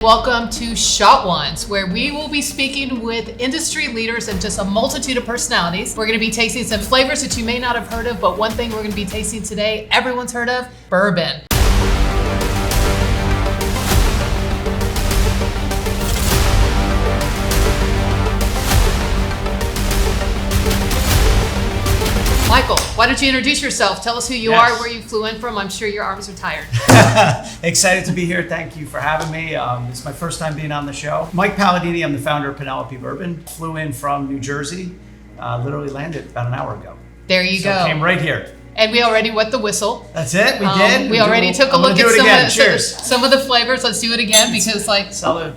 Welcome to Shot Ones, where we will be speaking with industry leaders and just a multitude of personalities. We're going to be tasting some flavors that you may not have heard of, but one thing we're going to be tasting today, everyone's heard of, bourbon. Michael, why don't you introduce yourself? Tell us who you are, where you flew in from. I'm sure your arms are tired. Excited to be here. Thank you for having me. It's my first time being on the show. Mike Paladini, I'm the founder of Penelope Bourbon. Flew in from New Jersey, literally landed about an hour ago. There you go. Came right here. And we already wet the whistle. That's it? We did? We already took a look at some of the flavors. Let's do it again because Salud.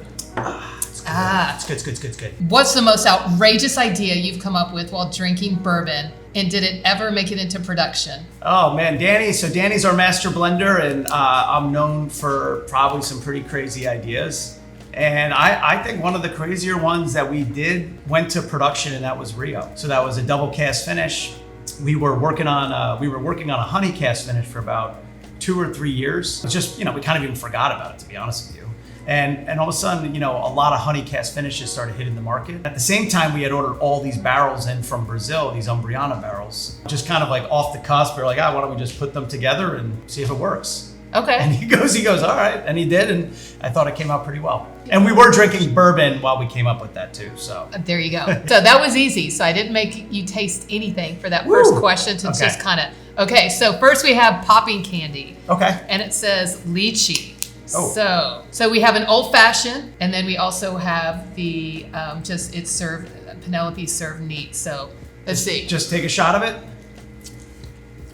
It's good. What's the most outrageous idea you've come up with while drinking bourbon? And did it ever make it into production? Oh man, Danny. So Danny's our master blender, and I'm known for probably some pretty crazy ideas. And I think one of the crazier ones that we did went to production, and that was Rio. So that was a double cast finish. We were working on a honey cast finish for about 2 or 3 years. It's just, we kind of even forgot about it, to be honest with you. And all of a sudden, a lot of honey cast finishes started hitting the market. At the same time, we had ordered all these barrels in from Brazil, these Umbriana barrels, just kind of like off the cusp. We're like, why don't we just put them together and see if it works? Okay. And he goes, all right. And he did. And I thought it came out pretty well. And we were drinking bourbon while we came up with that too. So there you go. So that was easy. So I didn't make you taste anything for that first question. To just kind of, okay. So first we have popping candy. Okay. And it says lychee. Oh. So we have an old fashioned, and then we also have the it's served, Penelope served neat. So let's see. Just take a shot of it.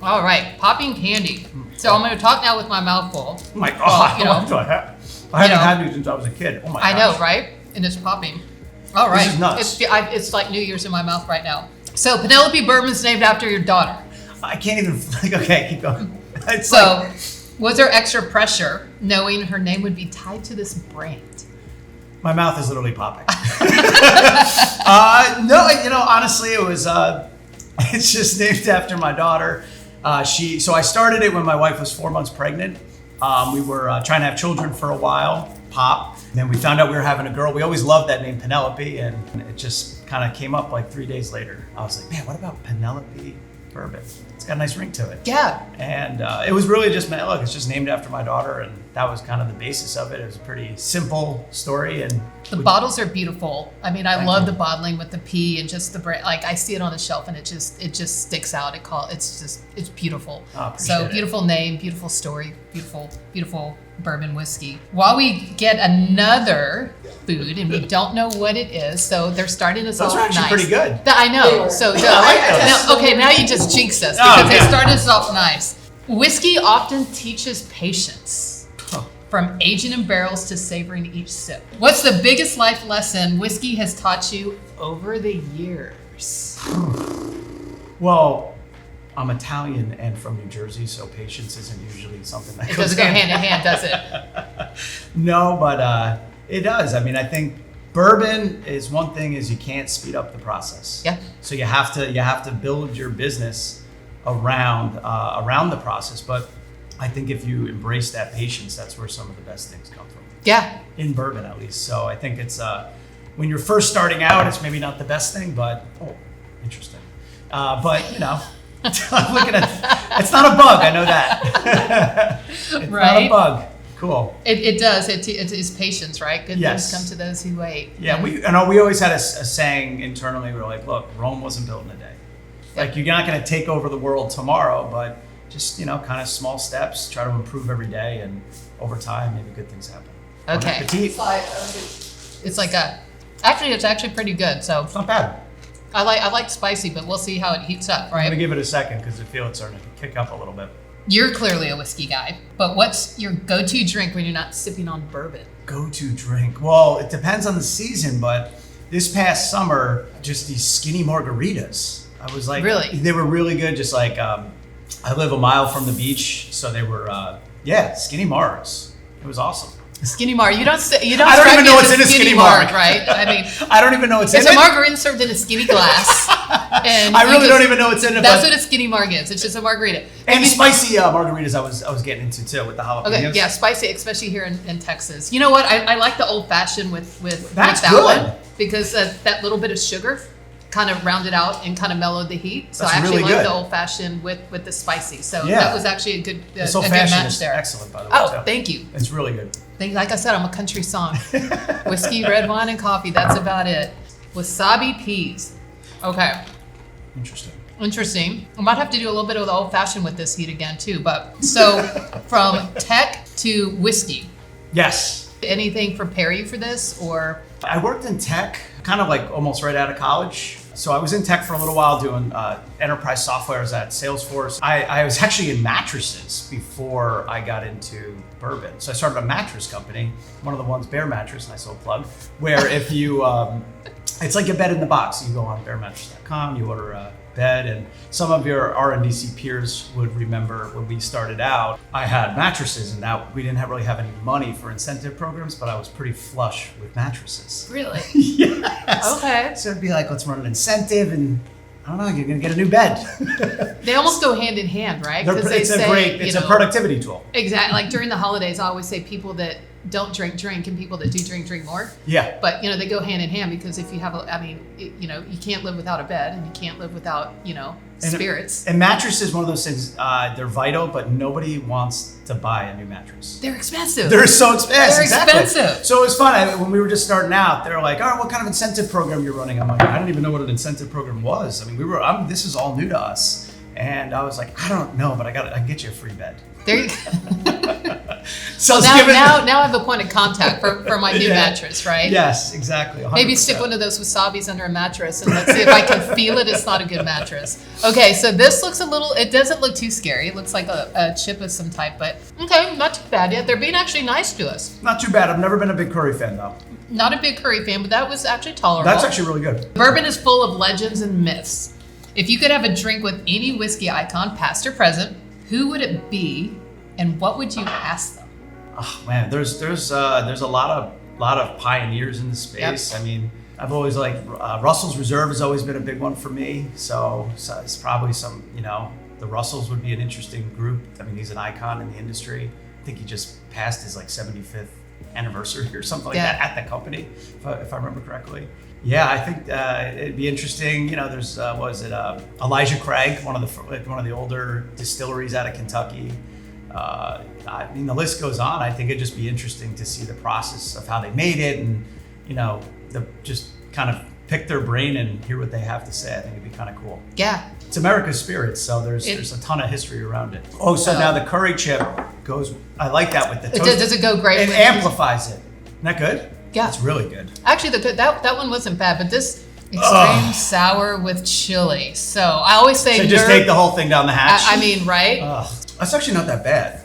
All right, popping candy. So I'm going to talk now with my mouth full. Oh my God! I haven't had these since I was a kid. Oh my God! I know, right? And it's popping. All right. This is nuts. It's like New Year's in my mouth right now. So Penelope Bourbon's named after your daughter. I can't even. Okay, keep going. Was there extra pressure knowing her name would be tied to this brand? My mouth is literally popping. No, honestly, it was. It's just named after my daughter. So I started it when my wife was 4 months pregnant. We were trying to have children for a while, Pop. And then we found out we were having a girl. We always loved that name, Penelope, and it just kind of came up like 3 days later. I was like, man, what about Penelope Bourbon? It's got a nice ring to it. Yeah. And it was really just, look, it's just named after my daughter, and that was kind of the basis of it. It was a pretty simple story. And the bottles are beautiful. I mean, I love the bottling with the P and just the brand. Like I see it on the shelf, and it just sticks out. It's beautiful. So beautiful name, beautiful story, beautiful bourbon whiskey. While we get another food, and we don't know what it is, so they're starting us off nice. Those are actually pretty good. I know. So I like now you just jinxed us because they started us off nice. Whiskey often teaches patience. From aging in barrels to savoring each sip. What's the biggest life lesson whiskey has taught you over the years? Well, I'm Italian and from New Jersey, so patience isn't usually something that goes doesn't go hand in hand, does it? No, but it does. I mean, I think bourbon is one thing is you can't speed up the process. Yeah. So you have to build your business around the process, but I think if you embrace that patience, that's where some of the best things come from. Yeah. In bourbon, at least. So I think it's when you're first starting out, it's maybe not the best thing, but interesting. But I'm looking at it's not a bug. I know that. It's not a bug. Cool. It does. It is patience, right? Good things come to those who wait. Yeah. We always had a saying internally. We were like, look, Rome wasn't built in a day. Like you're not going to take over the world tomorrow, but just, kind of small steps, try to improve every day, and over time, maybe good things happen. Okay. It's actually pretty good. So it's not bad. I like spicy, but we'll see how it heats up, right? I'm going to give it a second because I feel it's starting to kick up a little bit. You're clearly a whiskey guy, but what's your go-to drink when you're not sipping on bourbon? Go-to drink? Well, it depends on the season, but this past summer, just these skinny margaritas. I was like, really? They were really good. Just like, I live a mile from the beach, so they were, skinny margs. It was awesome. Skinny Marg. You don't. I don't even know what's in a Skinny Marg, right? I mean, I don't even know what's in it. It's a margarita served in a skinny glass. And I really don't even know what's in it. That's what a Skinny Marg is. It's just a margarita. And spicy margaritas I was getting into too with the jalapenos. Okay, yeah, spicy, especially here in Texas. You know what? I like the old fashioned with that good. one because that little bit of sugar kind of rounded out and kind of mellowed the heat. So That's I actually really like good. the old fashioned with the spicy. So Yeah. that was actually a good old match fashioned there. is excellent, by the way. Oh, too. thank you. It's really good. Like I said, I'm a country song. Whiskey, red wine, and coffee. That's about it. Wasabi peas. Okay. Interesting. I might have to do a little bit of the old fashioned with this heat again too. But so from tech to whiskey. Yes. Anything prepare you for this or? I worked in tech kind of like almost right out of college. So I was in tech for a little while doing enterprise software. I was at Salesforce. I was actually in mattresses before I got into bourbon. So I started a mattress company, one of the ones, Bear Mattress, nice little plug, where if you, it's like a bed in the box. You go on bearmattress.com, you order a bed, and some of your RNDC peers would remember when we started out, I had mattresses, and now we didn't really have any money for incentive programs, but I was pretty flush with mattresses. Really? Yes. Okay. So it'd be like, let's run an incentive, and I don't know, you're gonna get a new bed. They almost go hand in hand, right? It's a productivity tool. Exactly. Like during the holidays, I always say people that don't drink, and people that do drink more. Yeah. But, they go hand in hand because if you have you can't live without a bed and you can't live without, spirits. And mattresses, one of those things, they're vital, but nobody wants to buy a new mattress. They're expensive. They're so expensive. They're exactly. expensive. So it was fun. When we were just starting out, they were like, all right, what kind of incentive program you're running? I'm like, I don't even know what an incentive program was. I mean, this is all new to us. And I was like, I don't know, but I can get you a free bed. There you go. So now I have a point of contact for my new mattress, right? Yes, exactly. 100%. Maybe stick one of those wasabis under a mattress and let's see if I can feel it. It's not a good mattress. Okay, so this looks it doesn't look too scary. It looks like a chip of some type, but okay, not too bad yet. They're being actually nice to us. Not too bad. I've never been a big curry fan though. Not a big curry fan, but that was actually tolerable. That's actually really good. Bourbon is full of legends and myths. If you could have a drink with any whiskey icon, past or present, who would it be, and what would you ask them? Oh man, there's a lot of pioneers in the space. Yep. I mean, I've always liked Russell's Reserve has always been a big one for me. So it's probably some, the Russells would be an interesting group. I mean, he's an icon in the industry. I think he just passed his 75th anniversary or something like that at the company, if I remember correctly. Yeah, I think it'd be interesting. There's Elijah Craig, one of the older distilleries out of Kentucky. I mean, the list goes on. I think it'd just be interesting to see the process of how they made it, and just kind of pick their brain and hear what they have to say. I think it'd be kind of cool. Yeah, it's America's Spirits, so there's a ton of history around it. Oh, so now the curry chip goes. I like that with the toast. Does it go great? It amplifies it. Isn't that good? Yeah, it's really good. Actually, that one wasn't bad, but this extreme sour with chili. So I always say, so just take the whole thing down the hatch. I mean, right? That's actually not that bad.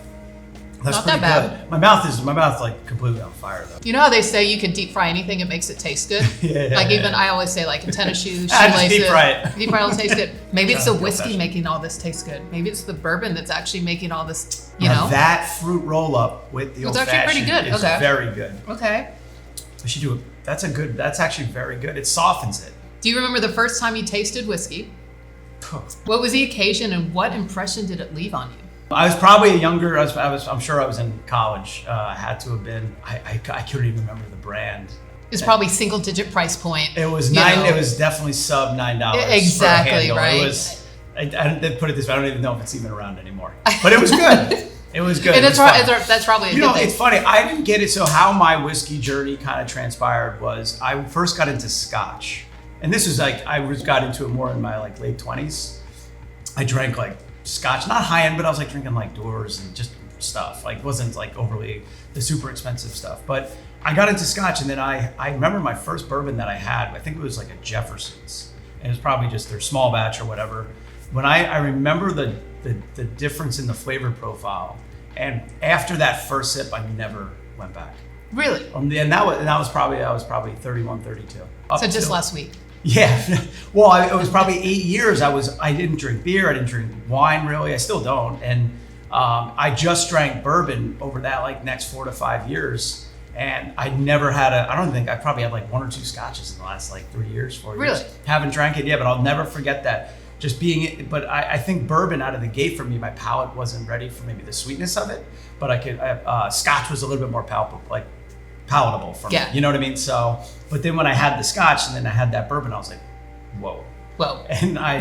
That's not pretty that bad. Good. My mouth's like completely on fire though. You know how they say you can deep fry anything, it makes it taste good? I always say, like in tennis shoes, just deep fry it. Deep fry will taste good. Maybe it's the whiskey making all this taste good. Maybe it's the bourbon that's actually making all this, Now that fruit roll up with the old fashioned actually pretty good. is very good. Okay. We should do it. That's actually very good. It softens it. Do you remember the first time you tasted whiskey? What was the occasion and what impression did it leave on you? I was probably younger. I'm sure I was in college. I had to have been. I couldn't even remember the brand. It's probably single digit price point. It was $9. It was definitely sub $9. Exactly, right. It was. I didn't put it this way. I don't even know if it's even around anymore. But it was good. It was good. And that's probably a good thing. It's funny. I didn't get it. So how my whiskey journey kind of transpired was I first got into Scotch, and this was like got into it more in my late 20s. I drank Scotch, not high end, but I was drinking Doors and just stuff. It wasn't overly the super expensive stuff. But I got into Scotch, and then I remember my first bourbon that I had. I think it was a Jefferson's, and it was probably just their small batch or whatever. When I remember the difference in the flavor profile, and after that first sip, I never went back. Really? And I was probably 31, 32. So just last week. Yeah. Well, it was probably 8 years. I didn't drink beer. I didn't drink wine really. I still don't. And I just drank bourbon over that like next 4 to 5 years. And I never had I probably had like 1 or 2 scotches in the last like 3 years, 4 years. Really? Haven't drank it yet, but I'll never forget that. Just being, but I think bourbon out of the gate for me, my palate wasn't ready for maybe the sweetness of it, but Scotch was a little bit more palatable for me. You know what I mean? So, but then when I had the Scotch and then I had that bourbon, I was like, whoa. And I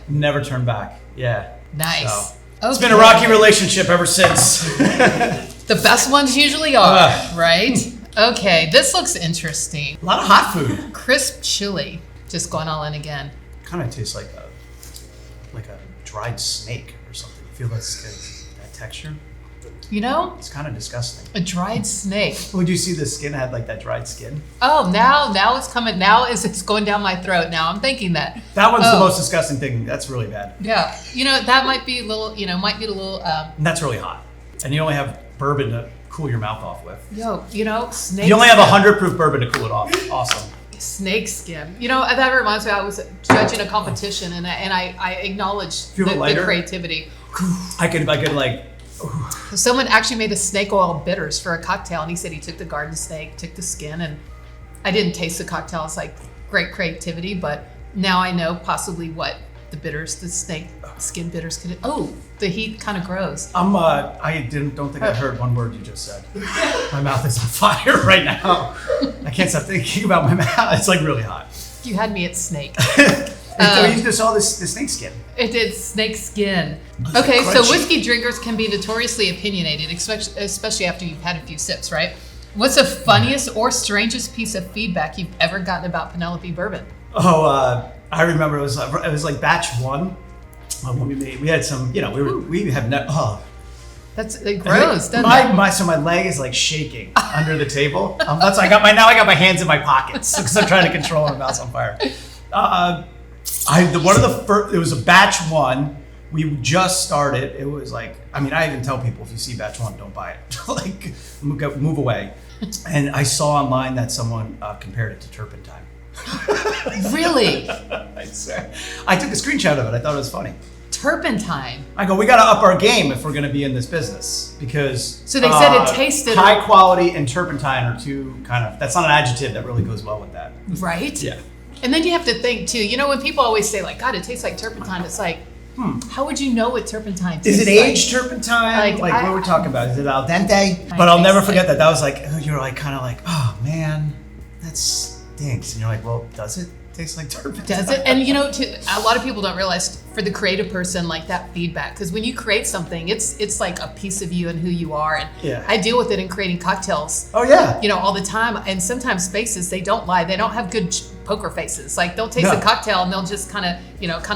never turned back. Yeah. Nice. So, it's been a rocky relationship ever since. The best ones usually are, right? Okay, this looks interesting. A lot of hot food. Crisp chili. Just going all in again. Kind of tastes like a dried snake or something. You feel that texture? You know? It's kind of disgusting. A dried snake. Would you see the skin had like that dried skin? Oh, now it's coming. Now it's going down my throat. Now I'm thinking that. That one's the most disgusting thing. That's really bad. Yeah. You know, that might be a little, And that's really hot. And you only have bourbon to cool your mouth off with. snake. You only have 100 proof bourbon to cool it off. Awesome. Snake skin. That reminds me, I was judging a competition and I acknowledged the creativity. I could like. Someone actually made a snake oil bitters for a cocktail, and he said he took the garden snake, took the skin, and I didn't taste the cocktail. It's like great creativity, but now I know possibly what the bitters, the snake skin bitters could. Oh, the heat kind of grows. I don't think I heard one word you just said. My mouth is on fire right now. I can't stop thinking about my mouth. It's like really hot. You had me at snake. You just saw the snake skin. It did snake skin. Okay, so whiskey drinkers can be notoriously opinionated, especially after you've had a few sips, right? What's the funniest or strangest piece of feedback you've ever gotten about Penelope Bourbon? I remember it was like batch 1 when we made. We had some, we have no. That's gross. Doesn't it? So my leg is like shaking under the table. That's I got my hands in my pockets because I'm trying to control my mouth's on fire. It was a batch 1. We just started. It was like, I even tell people if you see batch 1, don't buy it. Like, move away. And I saw online that someone compared it to turpentine. Really? I swear. I took a screenshot of it. I thought it was funny. Turpentine. I go, we got to up our game if we're going to be in this business because. So they said it tasted high quality and turpentine are two that's not an adjective that really goes well with that. Right? Yeah. And then you have to think too. When people always say like, God, it tastes like turpentine. It's like, how would you know what turpentine tastes like? Is it aged turpentine? Like what we're talking about? Is it al dente? But I'll never forget that. That was like, you're like kind of like, oh man, that stinks. And you're like, well, does it taste like turpentine? Does it? And a lot of people don't realize for the creative person, like that feedback, because when you create something, it's like a piece of you and who you are. And I deal with it in creating cocktails. Oh yeah. All the time. And sometimes faces, they don't lie. They don't have good poker faces. Like they'll taste a cocktail and they'll just kind of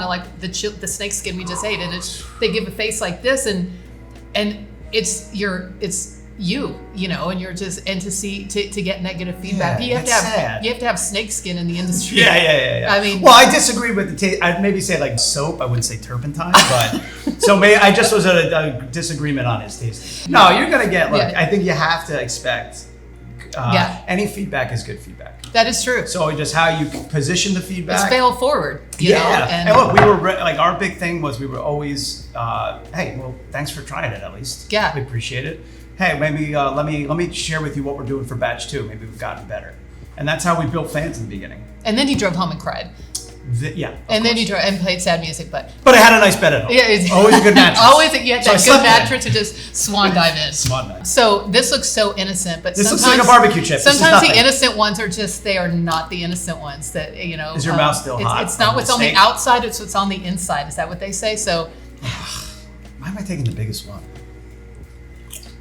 like the snake skin we just ate, and they give a face like this, and it's you, and you're just, and to get negative feedback, you have to have snake skin in the industry. Yeah. Well, I disagree with the taste. I'd maybe say like soap. I wouldn't say turpentine, but so maybe I just was a disagreement on his taste. No, you're gonna get. Look, I think you have to expect. Any feedback is good feedback. That is true. So just how you position the feedback. It's fail forward. And look, we were like our big thing was we were always, hey, well, thanks for trying it at least. Yeah, we appreciate it. Hey, maybe let me share with you what we're doing for batch 2. Maybe we've gotten better, and that's how we built fans in the beginning. And then you drove home and cried. Then you drove and played sad music, but I had a nice bed at home. Yeah, always a good mattress. Always you had that good mattress to just swan dive in. Swan dive. So this looks so innocent, but this looks like a barbecue chip. Sometimes the innocent ones they are not the innocent ones. That Is your mouth still hot? It's not what's on the outside; it's what's on the inside. Is that what they say? So, why am I taking the biggest one?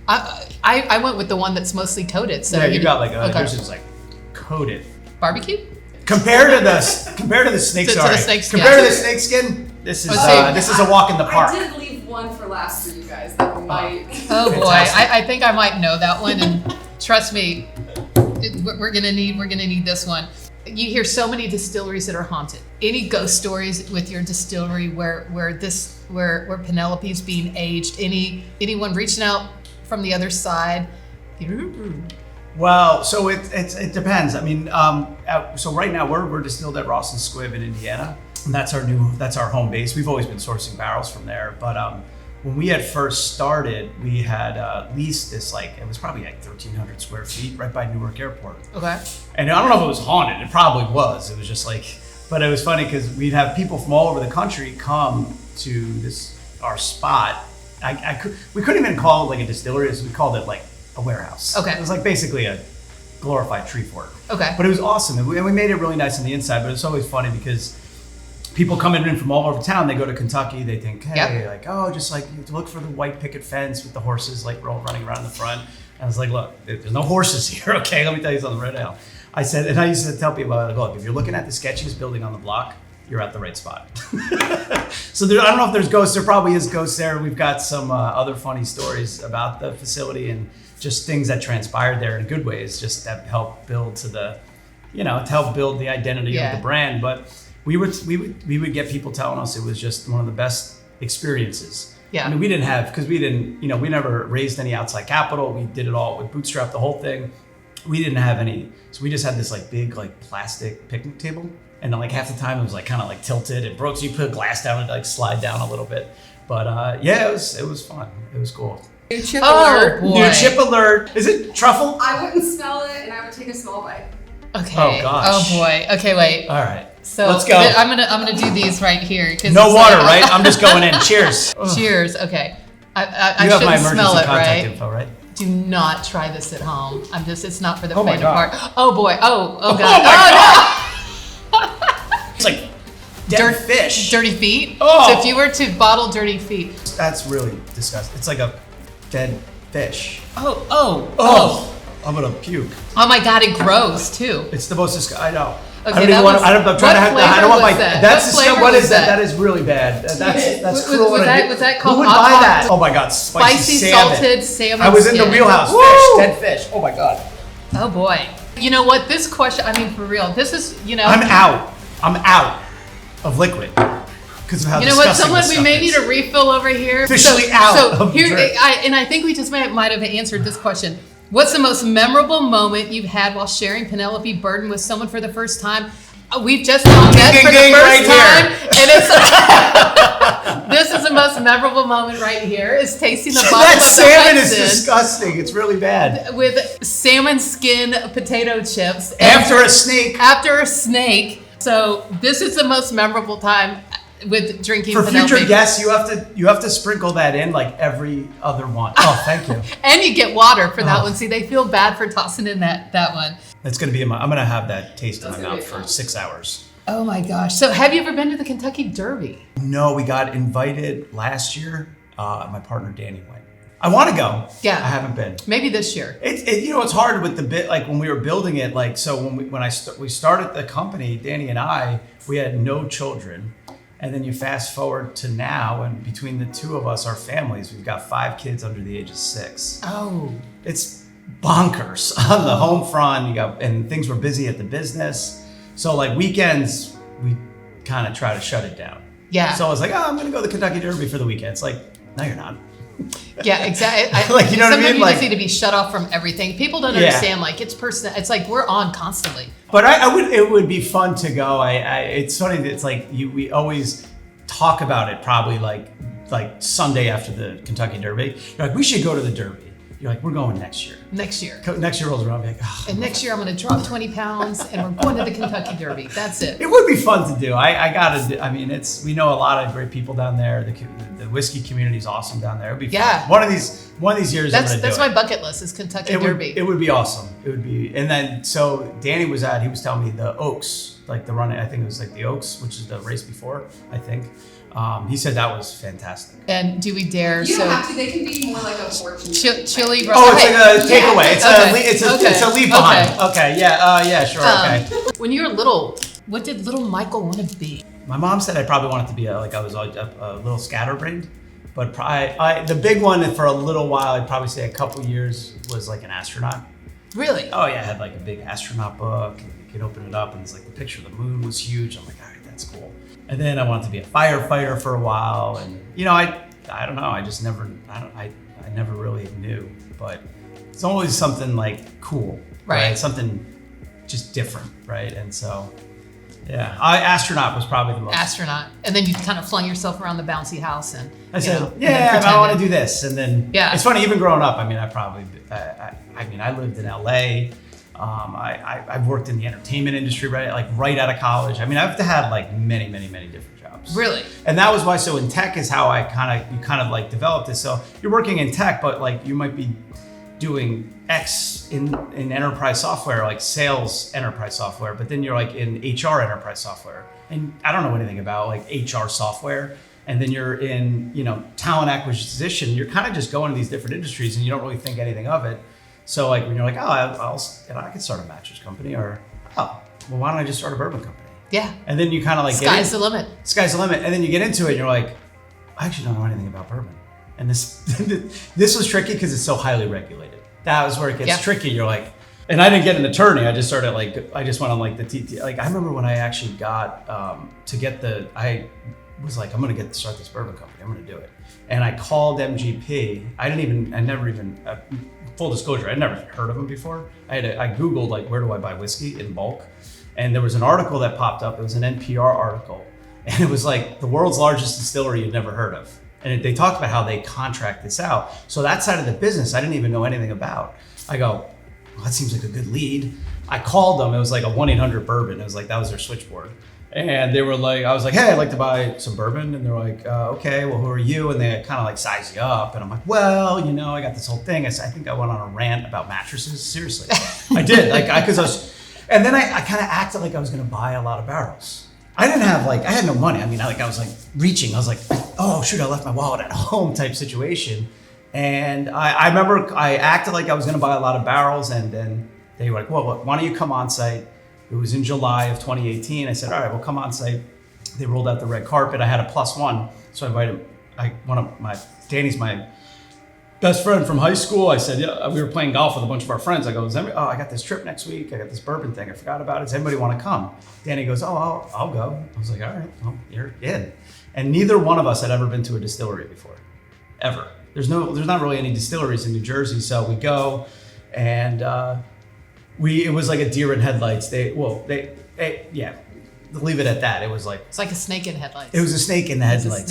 I went with the one that's mostly coated. So you got like yours is like coated barbecue. Compared to the snake, to the snake skin. Compared to the snake skin, this is a walk in the park. I did leave one for last for you guys that we might. Oh boy, I think I might know that one, and trust me, we're gonna need this one. You hear so many distilleries that are haunted. Any ghost stories with your distillery where Penelope's being aged? Anyone reaching out from the other side? Well, so it depends. So right now we're distilled at Ross and Squibb in Indiana, and that's our home base. We've always been sourcing barrels from there, but when we had first started, we had leased this, it was probably 1,300 square feet right by Newark Airport. Okay. And I don't know if it was haunted. It probably was. It was just but it was funny because we'd have people from all over the country come to our spot. We couldn't even call it a distillery. We called it a warehouse. Okay. It was basically a glorified tree fort. Okay. But it was awesome. And we made it really nice on the inside, but it's always funny because people coming in from all over town, they go to Kentucky, they think, hey, just you look for the white picket fence with the horses running around in the front. And I was like, look, there's no horses here, okay? Let me tell you something right now. I said, and I used to tell people, look, if you're looking at the sketchiest building on the block, you're at the right spot. So I don't know if there's ghosts. There probably is ghosts there. We've got some other funny stories about the facility and just things that transpired there in good ways, just that help build to help build the identity of the brand. But we would get people telling us it was just one of the best experiences. Yeah. I mean, we never raised any outside capital. We did it all with bootstrap, the whole thing. We didn't have any, so we just had this big plastic picnic table. And then half the time it was kind of tilted. It broke, so you put a glass down and slide down a little bit. But it was fun. It was cool. New chip alert. Boy. New chip alert. Is it truffle? I wouldn't smell it, and I would take a small bite. Okay. Oh gosh. Oh boy. Okay, wait. All right. So let's go. I'm gonna do these right here. No water, right? I'm just going in. Cheers. Cheers. Okay. I you have my shouldn't emergency smell it, contact right? info, right? Do not try this at home. It's not for the Oh my faint God. of heart. Oh boy. Oh god. Oh my God. It's dead fish. Dirty feet. Oh. So if you were to bottle dirty feet. That's really disgusting. It's like a dead fish. Oh. I'm gonna puke. Oh my god, it grows too. It's the most disgusting. I know. Okay, I don't even want to. I'm trying to have. I don't want my. That's what is that? That is really bad. That's cruel. Was that called Who would hot buy pot? that? Oh my God, spicy salmon. Salted salmon. I was in the skin. wheelhouse. Woo! Fish, dead fish. Oh my God. Oh boy. You know what? This question. I mean, for real. This is. I'm out. I'm out of liquid because of how. You know what? disgusting Someone, this we stuff may is. need a refill over here. Officially out So of here, drink. and I think we just might have answered this question. What's the most memorable moment you've had while sharing Penelope Bourbon with someone for the first time? We've just met for the first time, and it's this is the most memorable moment right here. Is tasting the bottom That of the salmon is Hudson disgusting. It's really bad. with salmon skin potato chips After a snake. After a snake. So this is the most memorable time with drinking For Penelope. future guests, you have to sprinkle that in every other one. Oh, thank you. And you get water for that one. See, they feel bad for tossing in that one. It's gonna be I'm gonna have that taste in That's my gonna mouth be for fun. 6 hours. Oh my gosh. So have you ever been to the Kentucky Derby? No, we got invited last year. My partner Danny went. I want to go. Yeah. I haven't been. Maybe this year. It's hard with the bit when we were building it. So when we started the company, Danny and I, we had no children, and then you fast forward to now, and between the two of us, our families, we've got 5 kids under the age of 6. Oh. It's bonkers on the home front. And things were busy at the business. So weekends, we kind of try to shut it down. Yeah. So I was like, I'm going to go to the Kentucky Derby for the weekend. It's no, you're not. Yeah, exactly. You know what I mean? Sometimes you just need to be shut off from everything. People don't understand. It's personal. It's we're on constantly. But it would be fun to go. It's funny that it's we always talk about it probably like Sunday after the Kentucky Derby. You're like, we should go to the Derby. You're like, we're going next year. Next year. Next year rolls around, I'll be like, And next year I'm going to drop 20 pounds and we're going to the Kentucky Derby. That's it. It would be fun to do. We know a lot of great people down there. The whiskey community is awesome down there. It'd be fun. One of these years. That's my bucket list is Kentucky Derby. It would be awesome. It would be. And then so Danny he was telling me the Oaks, the run. I think it was the Oaks, which is the race before. I think. He said that was fantastic. And do we dare? You don't have to. They can be more like a fortune. Chili. Oh, it's like a takeaway. Yeah. It's a leave behind. Okay. Yeah. Sure. Okay. When you were little, what did little Michael want to be? My mom said I probably wanted to be I was a little scatterbrained, but the big one for a little while, I'd probably say a couple years, was an astronaut. Really? Oh yeah, I had a big astronaut book, and you could open it up, and it's the picture of the moon was huge. I'm like, all right, that's cool. And then I wanted to be a firefighter for a while, and I don't know, I never really knew, but it's always something cool, right? Something just different, right? And so Yeah, astronaut was probably the most. Astronaut. And then you kind of flung yourself around the bouncy house and I said, and I want to do this. And then it's funny, even growing up, I mean, I lived in LA. I've worked in the entertainment industry, right out of college. I mean, I've had like many different jobs. Really? And that was why, so in tech is how you kind of like developed this. So you're working in tech, but like you might be doing X in enterprise software, like sales enterprise software, but then you're like in HR enterprise software. And I don't know anything about like HR software. And then you're in, talent acquisition. You're kind of just going to these different industries and you don't really think anything of it. So like when you're like, I could start a mattress company, or well, why don't I just start a bourbon company? Yeah. And then you kind of like sky's the limit. Sky's the limit. And then you get into it and you're like, I actually don't know anything about bourbon. And this was tricky because it's so highly regulated. That was where it gets tricky. You're like, and I didn't get an attorney. I just started I just went on like the TT. Like I remember when I actually got I was like, I'm gonna start this bourbon company. I'm gonna do it. And I called MGP. Full disclosure, I'd never heard of them before. I Googled like, where do I buy whiskey in bulk? And there was an article that popped up. It was an NPR article. And it was like the world's largest distillery you'd never heard of. And they talked about how they contract this out. So that side of the business, I didn't even know anything about. I go, well, that seems like a good lead. I called them. It was like a 1-800 bourbon. It was like, that was their switchboard. And they were like, I was like, hey, I'd like to buy some bourbon. And they're like, okay, well, who are you? And they kind of like size you up. And I'm like, well, I got this whole thing. I think I went on a rant about mattresses. Seriously, I did. And then I kind of acted like I was going to buy a lot of barrels. I had no money. I mean, I was like reaching. I was like, oh shoot, I left my wallet at home type situation. And I remember I acted like I was going to buy a lot of barrels. And then they were like, well, why don't you come on site? It was in July of 2018. I said, all right, well, come on site. They rolled out the red carpet. I had a +1. So I invited Danny's my best friend from high school. I said, yeah, we were playing golf with a bunch of our friends. I go, I got this trip next week. I got this bourbon thing. I forgot about it. Does anybody want to come? Danny goes, I'll go. I was like, all right, well, you're in. And neither one of us had ever been to a distillery before, ever. There's not really any distilleries in New Jersey. So we go and, it was like a deer in headlights. Leave it at that. It was like, it's like a snake in headlights. It was a snake in the headlights.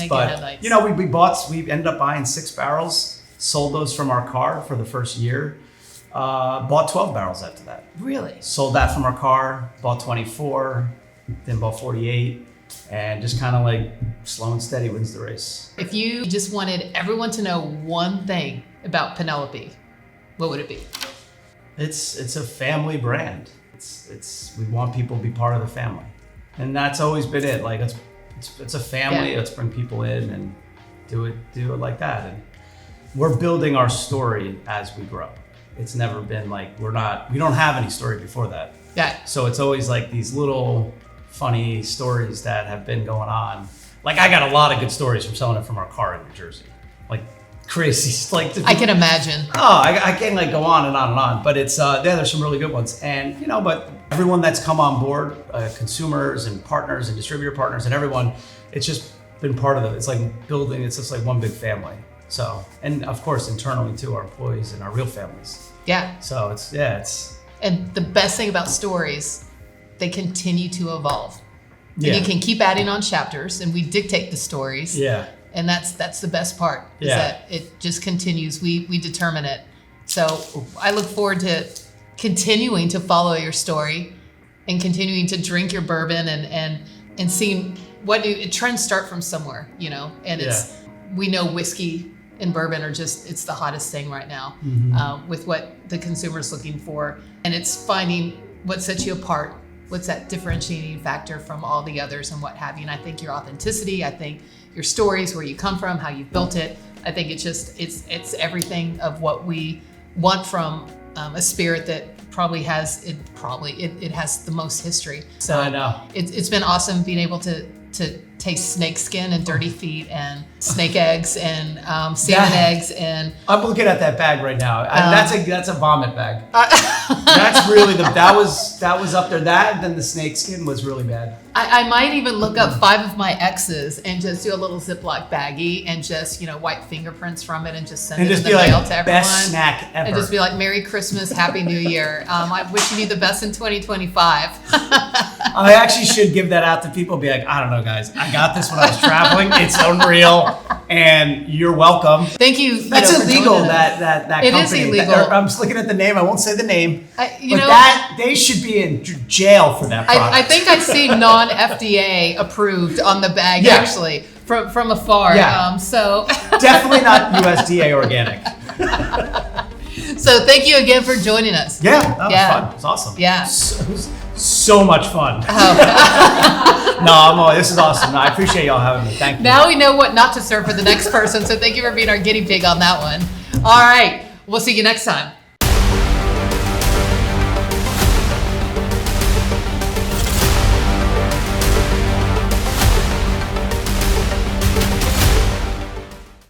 We ended up buying 6 barrels, sold those from our car for the first year, bought 12 barrels after that. Really? Sold that from our car, bought 24, then bought 48, and just kind of like slow and steady wins the race. If you just wanted everyone to know one thing about Penelope, what would it be? It's a family brand. We want people to be part of the family, and that's always been it. Like it's a family. Let's bring people in and do it like that. And we're building our story as we grow. It's never been like we don't have any story before that. Yeah. So it's always like these little funny stories that have been going on. Like I got a lot of good stories from selling it from our car in New Jersey. Like crazy, like I can imagine. I can like go on and on and on, but it's there's some really good ones. And but everyone that's come on board, consumers and partners and distributor partners and everyone, it's just been part of it's like building. It's just like one big family. So, and of course internally too, our employees and our real families. Yeah. So it's. And the best thing about stories, they continue to evolve. Yeah. And you can keep adding on chapters, and we dictate the stories. Yeah. And that's the best part, is that it just continues. We determine it. So I look forward to continuing to follow your story and continuing to drink your bourbon and seeing what trends start from somewhere, and we know whiskey and bourbon are it's the hottest thing right now, with what the consumer's looking for. And it's finding what sets you apart. What's that differentiating factor from all the others and what have you. And I think your authenticity, I think your stories, where you come from, how you built it. I think it's everything of what we want from a spirit that probably has it has the most history. So I know. It's been awesome being able to taste snake skin and dirty feet and snake eggs and salmon eggs and. I'm looking at that bag right now. That's a vomit bag. That's really that was up there. That and then the snake skin was really bad. I might even look up 5 of my exes and just do a little Ziploc baggie and just wipe fingerprints from it and just send it in the mail to everyone. Best snack ever. And just be like, Merry Christmas, Happy New Year. I'm wishing you the best in 2025. I actually should give that out to people. Be like, I don't know, guys. I got this when I was traveling. It's unreal, and you're welcome. Thank you. That's illegal. That it company. Is illegal. I'm just looking at the name. I won't say the name. They should be in jail for that product. I think I see non-FDA approved on the bag actually from afar. Yeah. So definitely not USDA organic. So thank you again for joining us. Yeah, that was fun. It was awesome. Yeah. It was so much fun. Oh. This is awesome. No, I appreciate y'all having me. Thank you. Now we know what not to serve for the next person. So thank you for being our guinea pig on that one. All right. We'll see you next time.